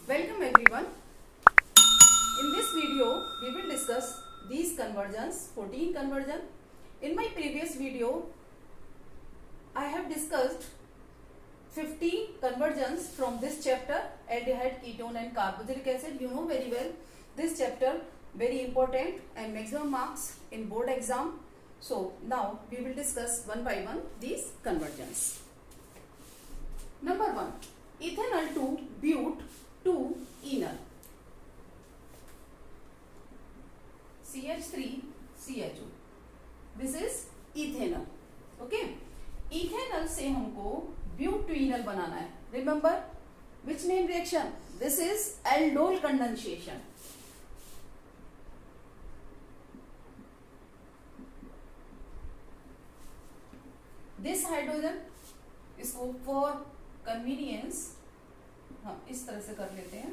Welcome everyone. In this video, we will discuss these conversions, 14 conversion. In my previous video, I have discussed 15 conversions from this chapter, aldehyde, ketone and carboxylic acid. You know very well this chapter, very important and maximum marks in board exam. So now we will discuss one by one these conversions. Number 1, ethanol to bute to enol. CH3 CHO. This is ethanol. Okay. ethanol से हमको but two इनल बनाना है. Remember which name reaction? This is aldol condensation. This hydrogen, इसको for convenience हम इस तरह से कर लेते हैं.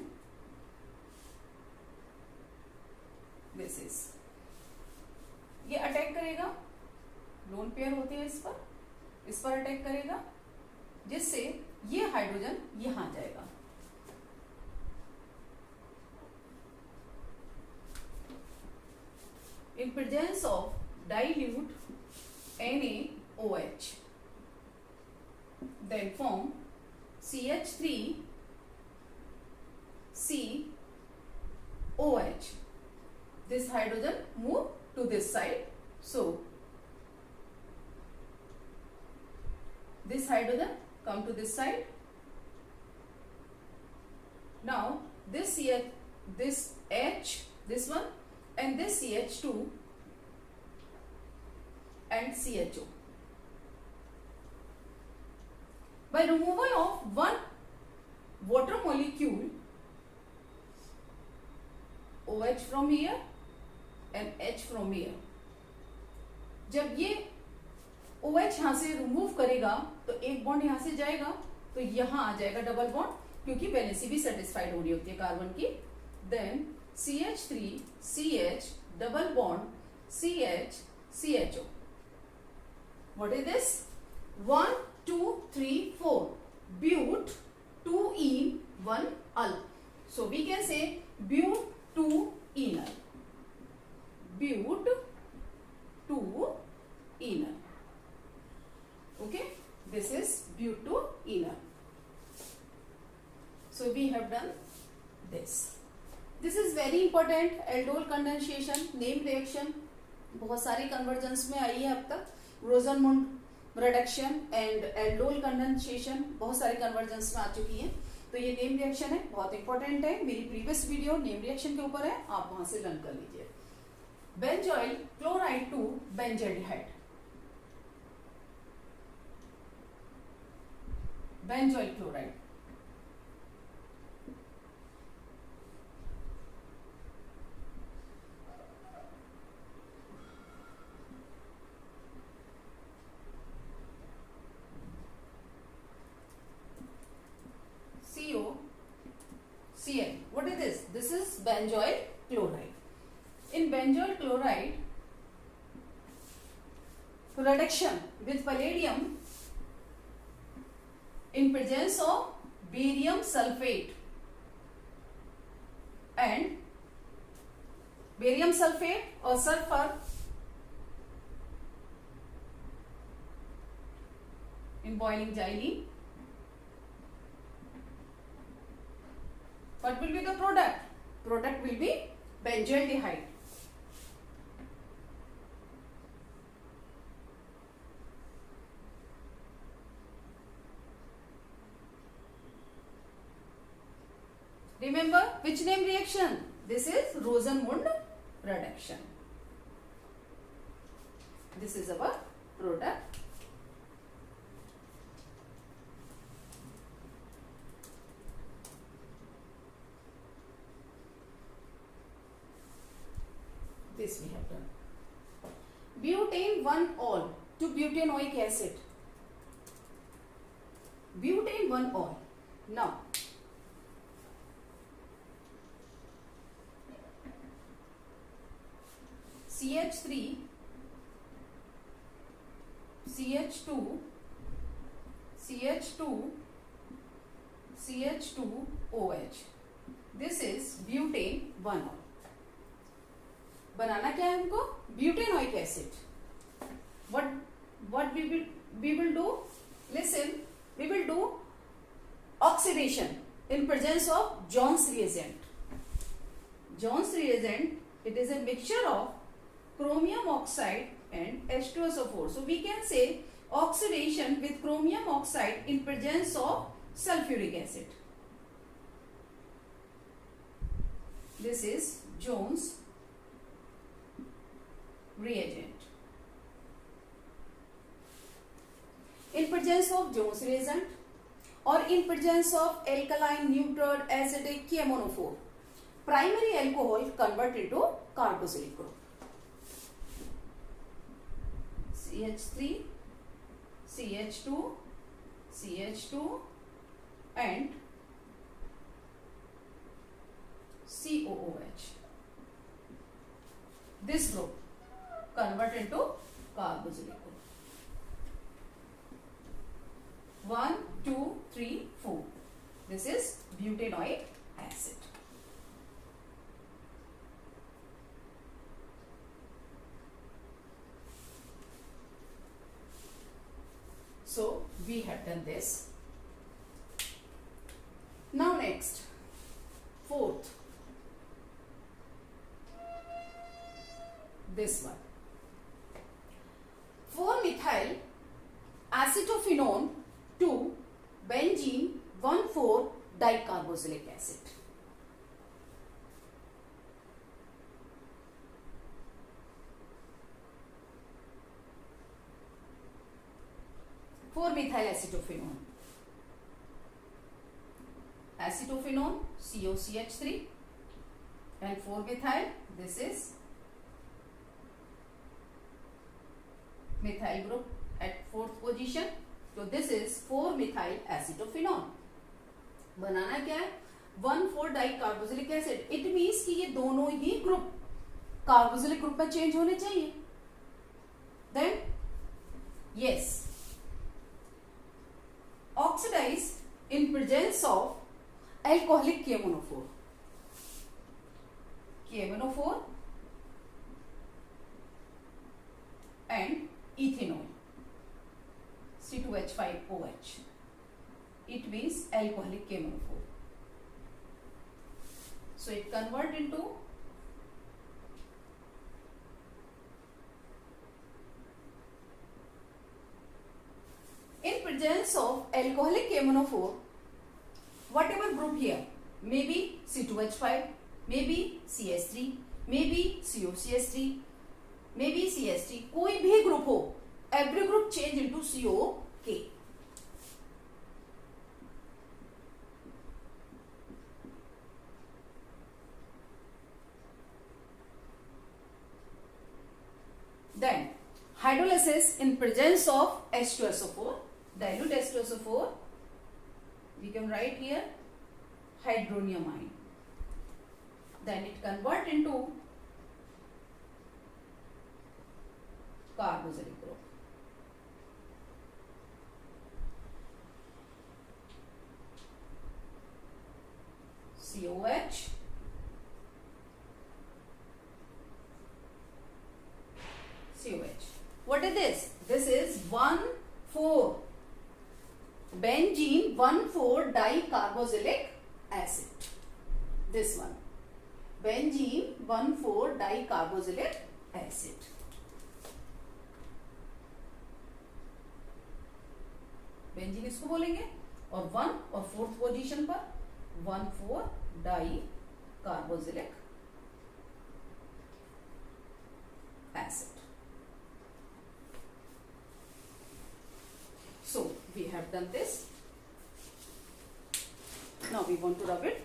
This is, ये अटैक करेगा, लोन पेयर होते हैं इस पर अटैक करेगा, जिससे ये हाइड्रोजन यहां जाएगा. In presence of dilute NaOH, then form CH3 COH. This hydrogen move to this side, so this hydrogen come to this side. Now this H, this one, and this CH2 and CHO. By removal of one water molecule, OH from here and H from here, जब ये OH यहाँ से remove करेगा तो एक bond यहाँ से जाएगा तो यहाँ आ जाएगा डबल बॉन्ड, क्योंकि वैलेंसी भी सेटिस्फाइड होनी होती है कार्बन की. Then CH3 CH double bond CH CHO. What is this? 1 2 3 4 bute 2 ene 1 ul. So we can say bute 2 enol. Bute 2 enol. Okay, this is bute 2 enol. So we have done this. This is very important. aldol condensation, name reaction बहुत सारी conversions में आई है अब तक. रोजनमुंड reduction and aldol condensation बहुत सारी conversions में आ चुकी है. तो ये नेम रिएक्शन है, बहुत इंपॉर्टेंट है. मेरी प्रीवियस वीडियो नेम रिएक्शन के ऊपर है, आप वहां से लर्न कर लीजिए. Benzoyl chloride to benzaldehyde. Benzoyl chloride, COCl. What is this? This is benzoyl chloride. In benzoyl chloride, reduction with palladium in presence of barium sulfate and barium sulfate or sulfur in boiling xylene. What will be the product? Product will be benzaldehyde. Remember which name reaction? This is Rosenmund reduction. This is our product. This we have done. Butane 1-ol to butanoic acid. Butane 1-ol. Now, CH3 CH2 CH2 CH2OH. This is butane 1 ol. बनाना क्या है हमको? Butanoic acid. what we will do, listen, we will do oxidation in presence of Jones reagent. Jones reagent, it is a mixture of chromium oxide and H2SO4. So we can say oxidation with chromium oxide in presence of sulfuric acid. This is Jones reagent. In presence of Jones reagent or in presence of alkaline neutral acidic KMnO4, primary alcohol convert into carboxylic group. CH3, CH2, CH2 and COOH. This group convert into carboxylic group. 1, 2, 3, 4. This is butanoic acid. So we have done this. Now next, fourth, this one, 4-methyl acetophenone to benzene 1,4-dicarboxylic acid. Methyl acetophenone. Acetophenone, COCH3, and 4-methyl, this is methyl group at 4th position. तो this is 4-methyl acetophenone. बनाना क्या है? 1,4-डाइकार्बोक्सिलिक acid. It means कि ये दोनों ही group carboxylic group में चेंज होने चाहिए. Then yes, oxidize in presence of alcoholic KMnO4. KMnO4 and ethanol, C2H5OH. It means alcoholic KMnO4. So it convert into in presence of alcoholic KMnO4, whatever group here, maybe C2H5, maybe CH3, maybe COCH3, maybe CH3, कोई भी group हो, every group change into COK. Then hydrolysis in presence of H2SO4, dilute H2SO4, we can write here hydronium ion. Then it convert into carboxylic group. COH, COH. What is this? This is 1,4 benzene 1,4-dicarboxylic acid. This one, benzene 1,4-dicarboxylic acid. Benzene इसको बोलेंगे और 1 और 4th position पर 1,4-डाइकार्बोक्सिलिक acid. So we have done this. Now we want to rub it.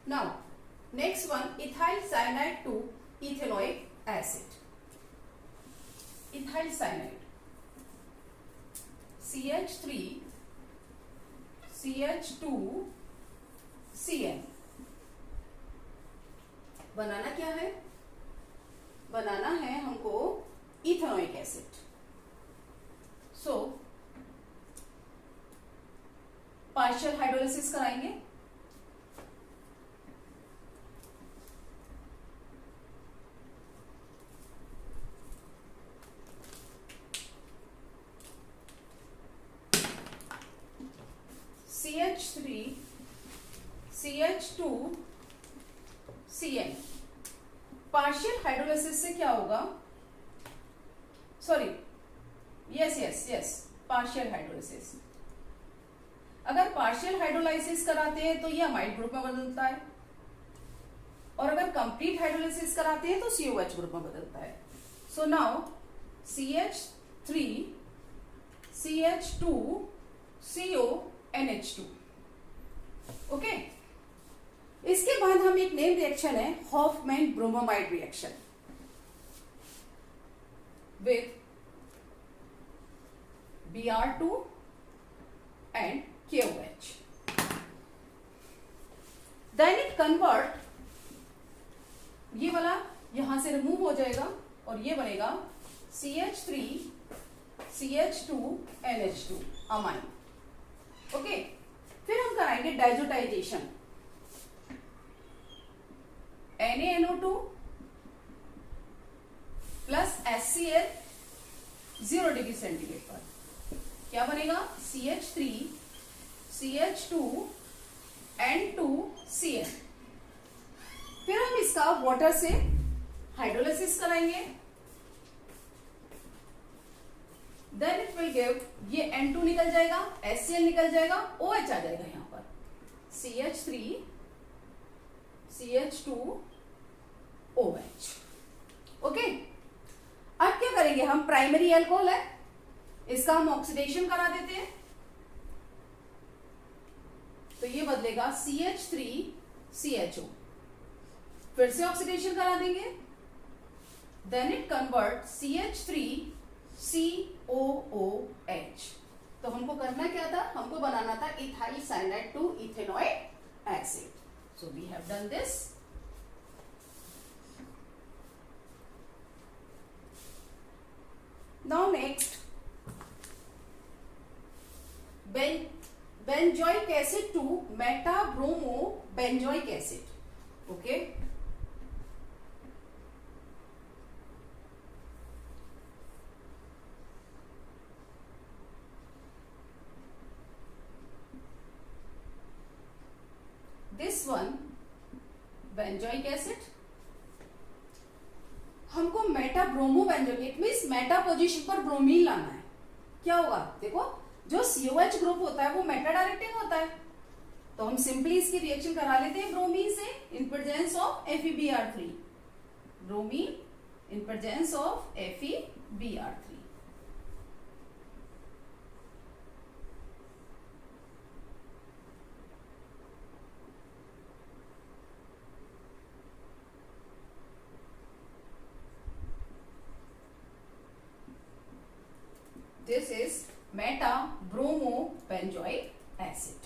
Now next one, ethyl cyanide to ethanoic acid. Ethyl cyanide, CH3, CH2, Cn. बनाना क्या है? बनाना है हमको ethanoic acid. So partial hydrolysis कराएंगे। CH3 CH2 Cn। Partial hydrolysis से क्या होगा, sorry, yes partial hydrolysis. अगर partial hydrolysis कराते हैं तो ये अमाइड ग्रुप में बदलता है, और अगर कंप्लीट हाइड्रोलिसिस कराते हैं तो COH ग्रुप में बदलता है। So now CH3 CH2 CO NH2। Okay, इसके बाद हम एक नेम रिएक्शन है Hoffmann bromamide reaction with Br2 and KOH। Then it convert, ये वाला यहां से रिमूव हो जाएगा और ये बनेगा CH3 CH2 NH2 amine. Okay, फिर हम कराएंगे diazotization. NaNO2 plus HCl 0 degree centigrade पर क्या बनेगा, CH3 CH2 N2 Cl। फिर हम इसका वाटर से हाइड्रोलिसिस कराएंगे। देन इट विल गिव, ये N2 निकल जाएगा, HCl निकल जाएगा, OH आ जाएगा यहां पर, CH3 CH2 OH। ओके, अब क्या करेंगे हम, प्राइमरी अल्कोहल है, इसका हम ऑक्सीडेशन करा देते हैं, तो ये बदलेगा CH3 CHO। फिर से ऑक्सीडेशन करा देंगे, then it convert CH3 COOH। तो हमको करना क्या था, हमको बनाना था ethyl cyanide to ethanoic acid. So we have done this. Now next, benzoic acid to metabromobenzoic acid। okay, this one benzoic acid, हमको मेटाब्रोमोबेंजोइक, इट मींस मेटा पोजीशन पर ब्रोमीन लाना है। क्या होगा, देखो जो COH ग्रुप होता है वो मेटा डायरेक्टिंग होता है, तो हम सिंपली इसकी रिएक्शन करा लेते हैं ब्रोमीन से इन presence of FeBr3। Bromine in presence of FeBr3। This is metabromobenzoic acid।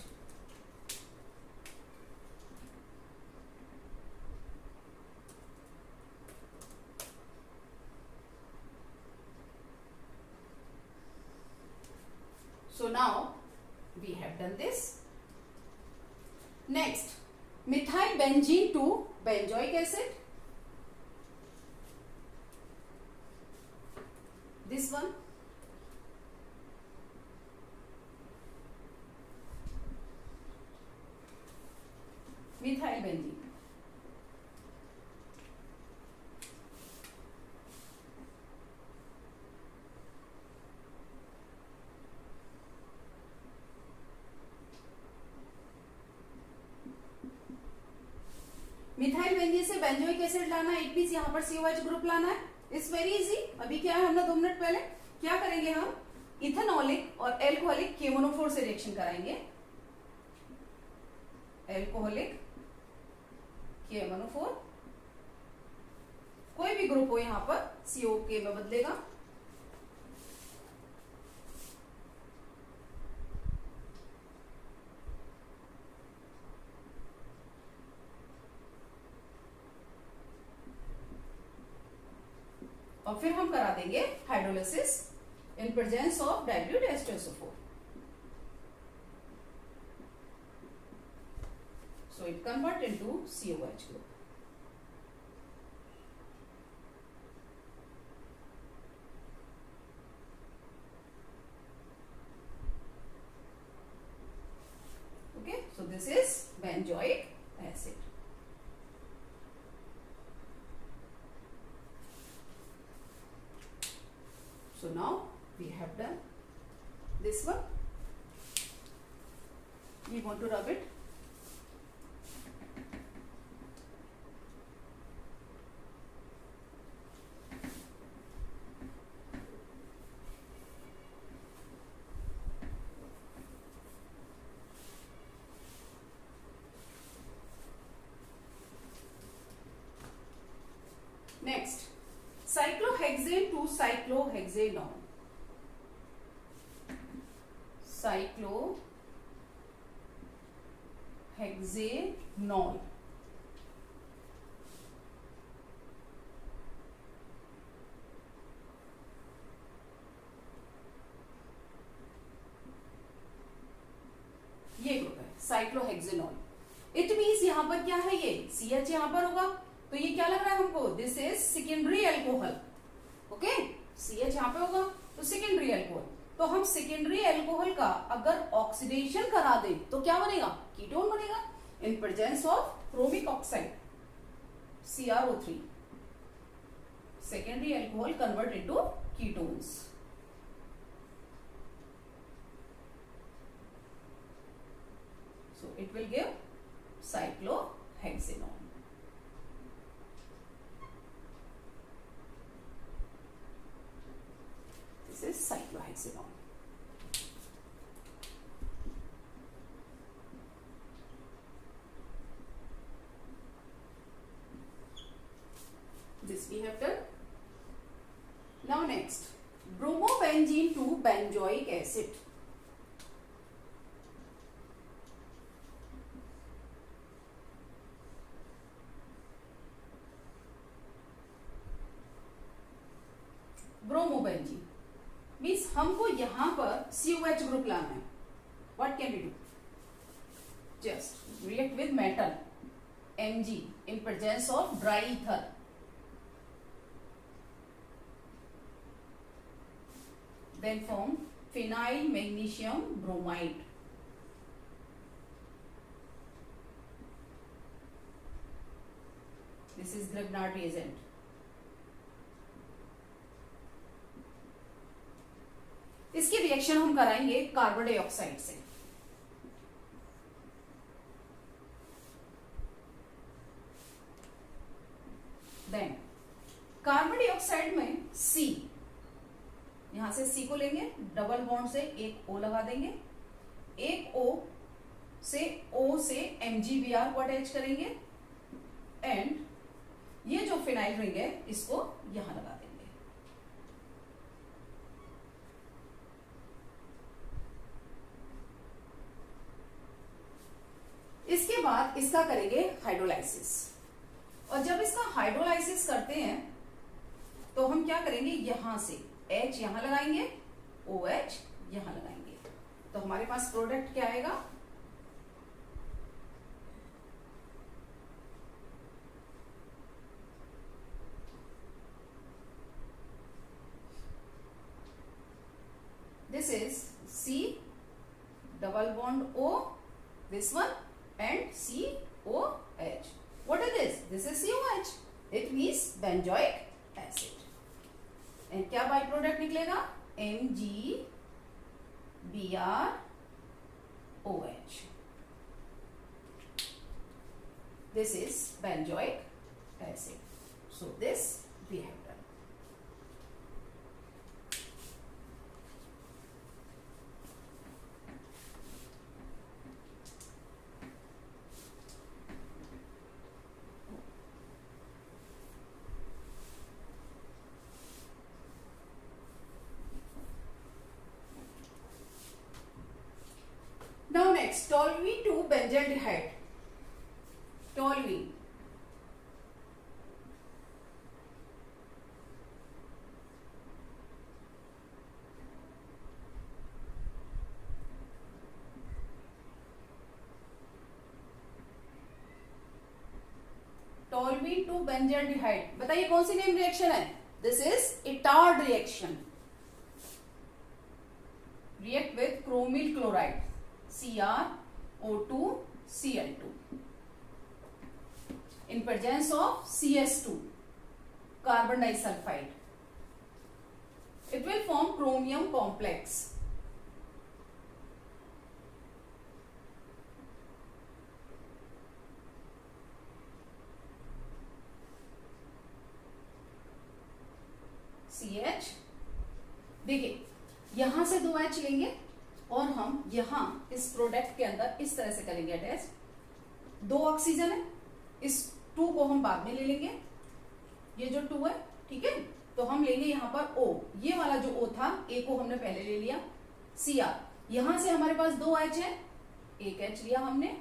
So now we have done this. Next, methyl benzene to benzoic acid. This one, methyl benzene। Methyl benzene से benzoic acid लाना है, it means यहाँ पर COH group लाना है। It's very easy. अभी क्या है, हमने 2 मिनट पहले क्या करेंगे, हम इथेनॉलिक और एल्कोहलिक KMNO4 से रिएक्शन कराएंगे। एल्कोहलिक KMNO4, कोई भी ग्रुप हो यहाँ पर COK में बदलेगा। और फिर हम करा देंगे hydrolysis in presence of dilute H2SO4। So it convert into COH group. Okay, so this is benzoic acid. So now we have done this one. We want to rub it. Next, cyclohexane to cyclohexanol. Cyclohexanol. ये group है cyclohexanol. It means यहां पर क्या है, ये CH यहां पर होगा, तो ये क्या लग रहा है हमको, this is secondary alcohol. Okay, CH यहां पे होगा तो सेकेंडरी एल्कोहल. तो हम सेकेंडरी एल्कोहल का अगर ऑक्सीडेशन करा दें तो क्या बनेगा, कीटोन बनेगा इन presence of chromic oxide CrO3. Secondary alcohol convert into ketones. So it will give cyclohexanol. This is cyclohexanol. This we have done. Now next, bromobenzene to benzoic acid. Bromobenzene means हमको यहां पर COH group लाना है. What can we do, just react with metal Mg in presence of dry ether. Then form phenyl magnesium bromide. This is Grignard reagent. इसकी reaction हम कराएंगे carbon dioxide से. Then carbon dioxide में C, यहां से C को लेंगे, double bond से एक O लगा देंगे, एक O से MgBr को अटैच करेंगे एंड ये जो फिनाइल रिंग है इसको यहां लगा देंगे. इसके बाद इसका करेंगे हाइड्रोलाइसिस. और जब इसका हाइड्रोलाइसिस करते हैं तो हम क्या करेंगे, यहां से H यहां लगाएंगे, OH यहां लगाएंगे, तो हमारे पास प्रोडक्ट क्या आएगा, this is C double bond O, this one and COH. What is this? This is COH. It means benzoic acid. And क्या बाई प्रोडक्ट निकलेगा, MgBrOH. This is benzoic acid. So this we have done. Now next, toluene to benzaldehyde. Toluene. Chlorine to benzaldehyde. बताइए कौन सी name reaction है? This is Etard reaction. React with chromyl chloride CrO2 Cl2 in presence of CS2 carbon disulfide. It will form chromium complex. CH। देखिए यहां से 2 H लेंगे और हम यहां इस प्रोडक्ट के अंदर इस तरह से करेंगे अटैच। 2 ऑक्सीजन है, इस 2 को हम बाद में ले लेंगे। ये जो 2 है, ठीक है, तो हम लेंगे यहां पर O। ये वाला जो O था, A को हमने पहले ले लिया। Cr, यहां से हमारे पास 2 H है, एक H लिया हमने,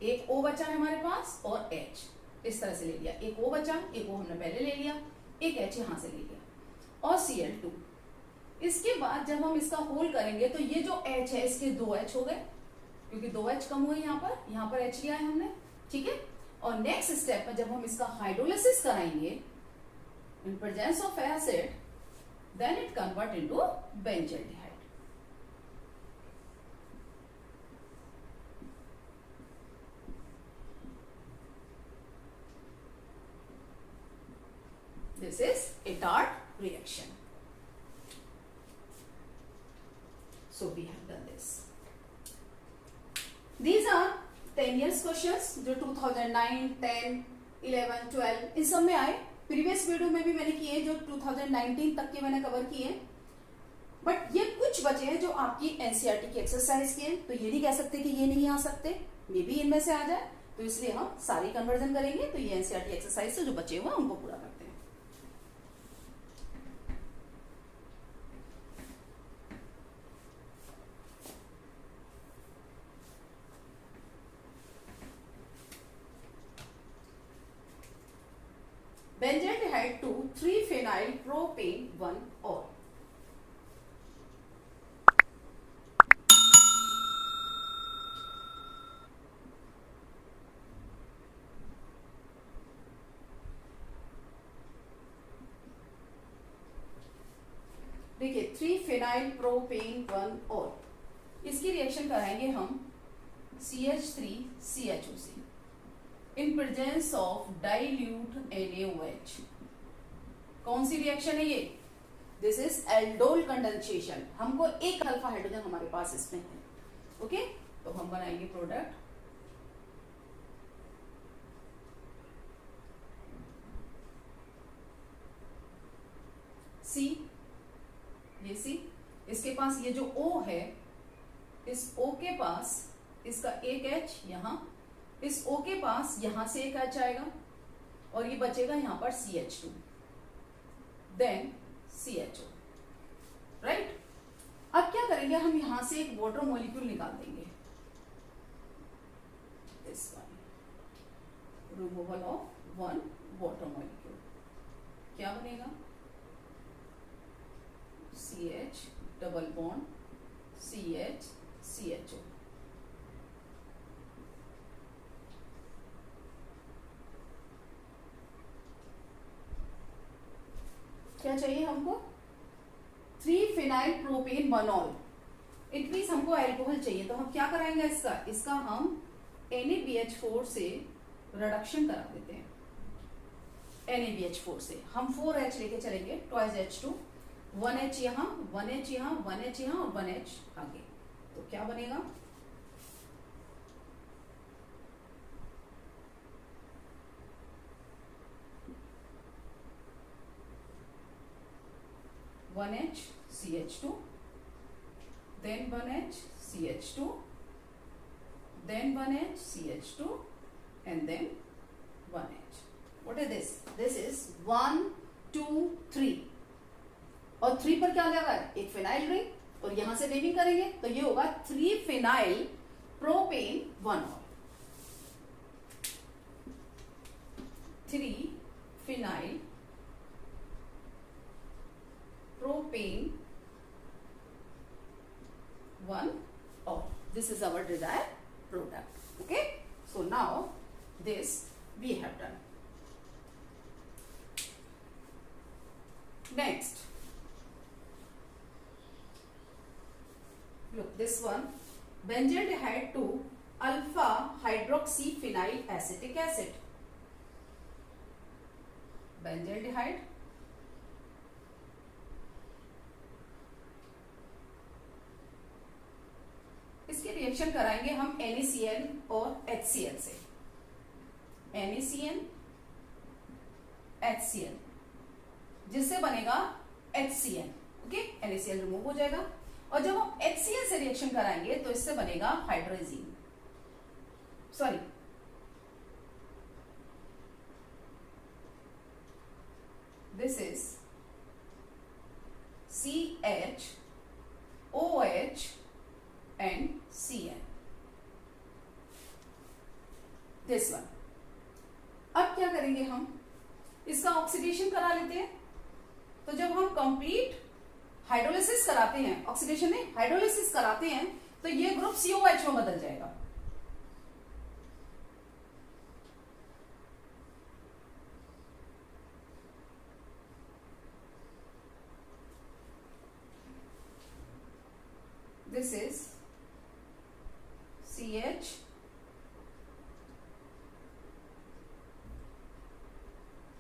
एक O बचा है हमारे पास और H इस तरह से ले लिया। एक O बचा, एक O हमने पहले ले लिया, एक H यहां से ले लिया और Cl2। इसके बाद जब हम इसका होल करेंगे तो ये जो H है इसके 2 H हो गए, क्योंकि 2 H कम हुए यहाँ पर H लिया है हमने, ठीक है। और नेक्स्ट स्टेप में जब हम इसका हाइड्रोलिसिस कराएंगे in presence of acid, then it convert into benzaldehyde. This is Itard reaction. So we have done this. These are 10 years questions जो 2009, 10, 11, 12 इस सब में आए। प्रीवियस वीडियो में भी मैंने किए जो 2019 तक के मैंने कवर किए, बट ये कुछ बचे हैं जो आपकी एनसीईआरटी की एक्सरसाइज के हैं, तो ये नहीं कह सकते कि ये नहीं आ सकते, मे भी इनमें से आ जाए, तो इसलिए हम सारी कन्वर्जन करेंगे। तो ये एनसीईआरटी एक्सरसाइज से जो बचे हुए हैं उनको पूरा करते हैं। बेंजाल्डिहाइड टू 3-phenyl propane 1 और देखिए 3-phenyl propane 1 और इसकी रिएक्शन कराएंगे हम CH3CHO से इन प्रेजेंस ऑफ डाइल्यूट NaOH। कौन सी रिएक्शन है ये? This is aldol condensation. हमको एक अल्फा हाइड्रोजन हमारे पास इसमें है, ओके। तो हम बनाएंगे प्रोडक्ट C, ये C, इसके पास ये जो O है, इस O के पास इसका एक H यहां, इस O के पास यहां से एक H आएगा और ये बचेगा यहां पर CH2, देन CHO, राइट। अब क्या करेंगे हम यहां से एक वाटर मॉलिक्यूल निकाल देंगे, this one, removal of 1 water molecule. क्या बनेगा? CH double bond CH CHO। क्या चाहिए हमको? 3-phenyl propane 1-ol। It means हमको अल्कोहल चाहिए, तो हम क्या कराएंगे इसका हम NaBH4 से रिडक्शन करा देते हैं। NaBH4 से हम 4H लेके चलेंगे, ट्वाइस H2, 1H यहाँ, 1H यहाँ, 1H यहाँ और 1H आगे। तो क्या बनेगा? one H CH2, then 1H CH2, then 1H CH2 and then 1H. What is this? This is 1, 2, 3 और 3 पर क्या लगा है? एक फिनाइल रिंग, और यहां से नेमिंग करेंगे तो ये होगा 3-phenyl propane 1-ol। 3-phenyl propane 1-ol. This is our desired product. Okay. So now this we have done. Next, look this one, benzaldehyde to alpha hydroxyphenyl acetic acid. Benzaldehyde इसके reaction कराएंगे हम NaCl और HCl से. NaCl HCl जिससे बनेगा HCl. Okay, NaCl remove हो जाएगा और जब हम HCl से रिएक्शन कराएंगे तो इससे बनेगा hydrazine. Sorry, this is CHOH and Cl. This one. अब क्या करेंगे हम, इसका ऑक्सीडेशन करा लेते हैं. तो जब हम कंप्लीट हाइड्रोलिसिस कराते हैं, ऑक्सीडेशन में हाइड्रोलिसिस कराते हैं, तो ये ग्रुप COH में बदल जाएगा. This is CH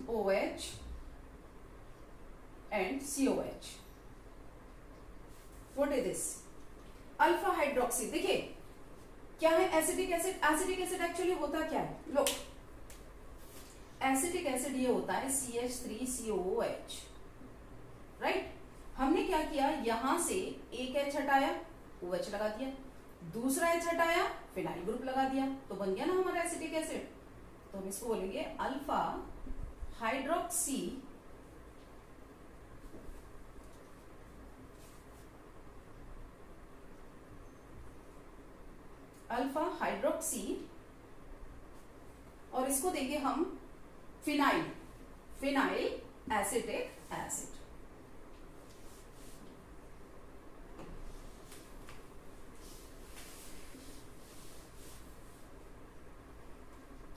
OH and COH. What is this? Alpha hydroxy. देखिए क्या है acetic acid. Acetic acid actually होता क्या है, लो एसिटिक एसिड ये होता है CH3COOH. राइट, हमने क्या किया, यहां से एक H हटाया, OH लगा दिया, दूसरा H हटाया, फिनाइल ग्रुप लगा दिया, तो बन गया ना हमारा एसिटिक एसिड. तो हम इसको बोलेंगे अल्फा हाइड्रोक्सी और इसको देंगे हम phenyl acetic acid.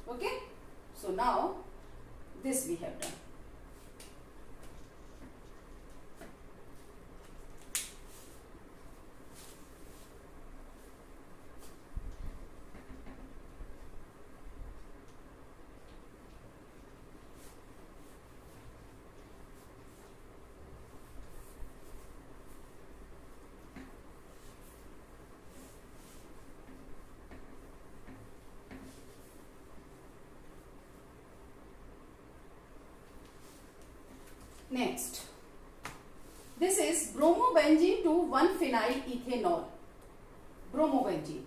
Okay, so now this we have done. Next, this is bromobenzene to 1-phenyl ethanol. Bromobenzene.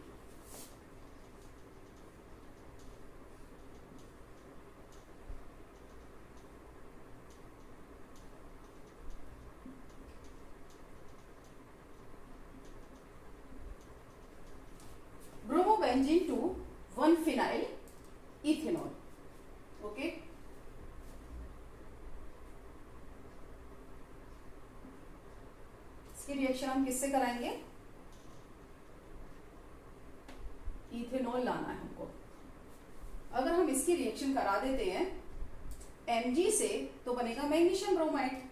Bromobenzene to 1-phenyl ethanol. Okay. Reaction हम किससे कराएंगे, इथेनॉल लाना है हमको. अगर हम इसकी रिएक्शन करा देते हैं Mg से तो बनेगा मैग्नीशियम ब्रोमाइड,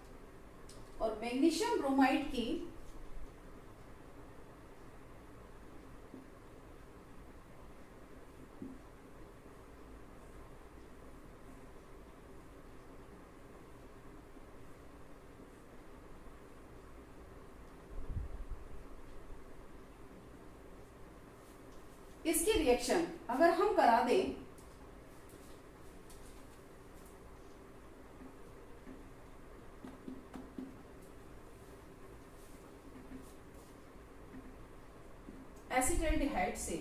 और मैग्नीशियम ब्रोमाइड की इसकी रिएक्शन अगर हम करा दें एसिटाल्डिहाइड से,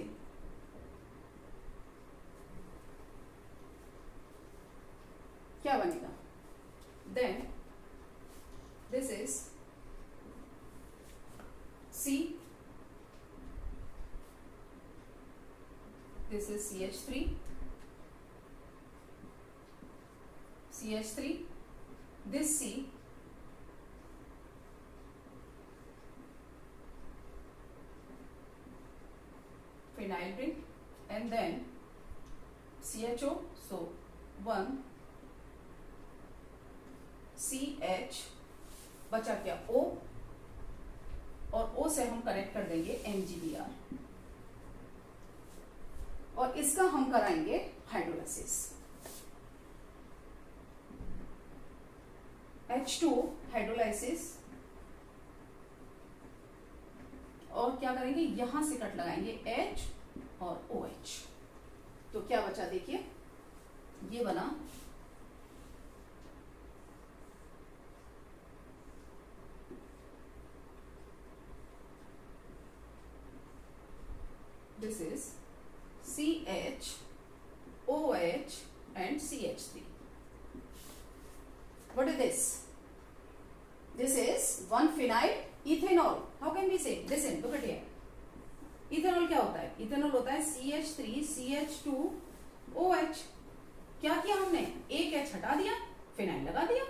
क्या बनेगा, then this is C, this is CH3, this C, phenyl ring, and then CHO, so 1 CH बचा क्या O, और O से हम कनेक्ट कर देंगे MgBr, और इसका हम कराएंगे हाइड्रोलाइसिस। H2 हाइड्रोलाइसिस, और क्या करेंगे, यहां से कट लगाएंगे H और OH। तो क्या बचा देखिए, ये बना this is CH, OH and CH3. What is this? This is 1-phenyl ethanol. How can we say? Listen, look at here. Ethanol क्या होता है? इथेनॉल होता है CH3 CH2 OH। क्या किया हमने, एक H हटा दिया, फिनाइल लगा दिया,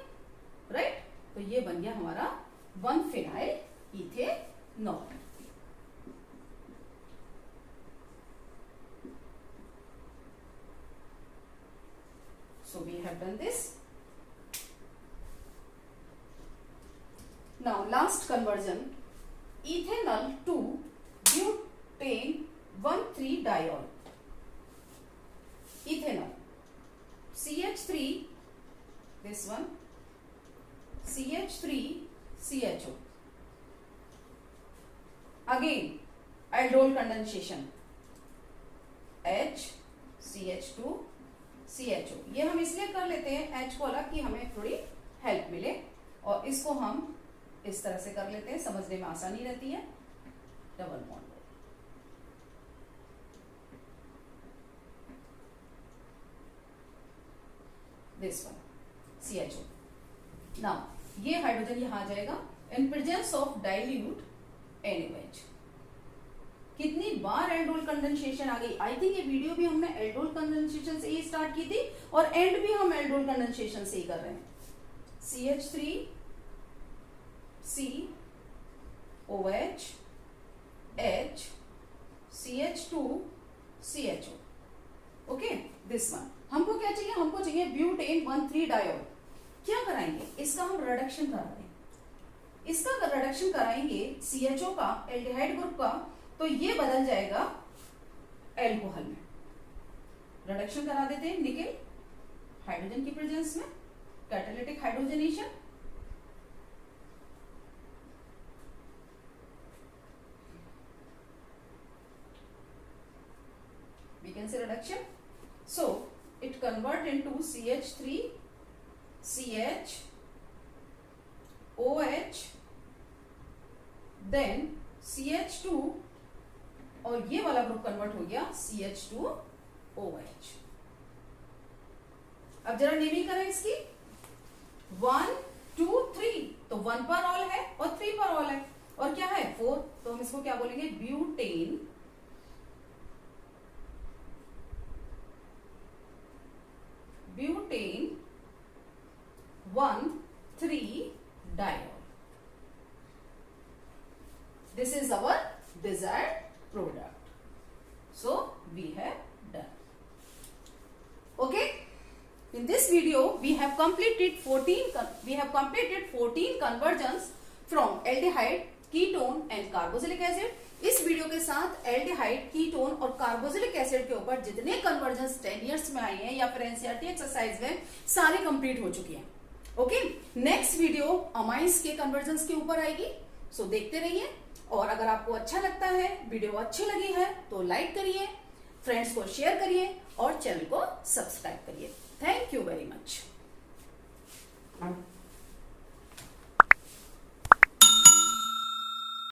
राइट? तो ये बन गया हमारा 1-phenyl ethanol. So we have done this. Now last conversion, ethanol to butane 1,3-diol. Ethanol, CH3, this one, CH3 CHO. Again aldol condensation, H CH2 CHO। ये हम इसलिए कर लेते हैं H को अलग कि हमें थोड़ी हेल्प मिले, और इसको हम इस तरह से कर लेते हैं, समझने में आसानी रहती है। Double bond, this one CHO। Now ये हाइड्रोजन यहां आ जाएगा इन प्रेजेंस ऑफ डाइल्यूट NaOH। कितनी बार एल्डोल कंडेंसेशन आ गई। आई थिंक ये वीडियो भी हमने एल्डोल कंडेंसेशन से ही स्टार्ट की थी, और एंड भी हम एल्डोल कंडेंसेशन से ही कर रहे हैं। CH3 C OH H CH2 CHO। Okay, this one हमको क्या चाहिए, हमको चाहिए ब्यूटेन 1,3-डायोल। क्या कराएंगे, इसका हम रिडक्शन करा दें। इसका रिडक्शन कराएंगे CHO का, एल्डिहाइड ग्रुप का, तो ये बदल जाएगा एल्कोहल में। रिडक्शन करा देते हैं निकेल हाइड्रोजन की प्रेजेंस में, catalytic hydrogenation. We can say reduction. So it convert into CH3 CH OH, then CH2, और ये वाला ग्रुप कन्वर्ट हो गया CH2OH। अब जरा नेमिंग करें इसकी, 1 2 3, तो 1 पर ऑल है और 3 पर ऑल है, और क्या है 4, तो हम इसको क्या बोलेंगे, butane butane 1,3-diol। This is our desired product. So we have done. Okay. In this video, we have completed 14 conversions from aldehyde, ketone and carboxylic acid. इस वीडियो के साथ एल्डिहाइड, कीटोन और कार्बोक्सिलिक एसिड के ऊपर जितने convergence 10 years में आए हैं या फिर एनसीईआरटी एक्सरसाइज में, सारे कंप्लीट हो चुकी हैं। ओके, नेक्स्ट वीडियो अमाइंस के कन्वर्जन्स के ऊपर आएगी। सो देखते रहिए, और अगर आपको अच्छा लगता है, वीडियो अच्छी लगी है, तो लाइक करिए, फ्रेंड्स को शेयर करिए और चैनल को सब्सक्राइब करिए। Thank you very much.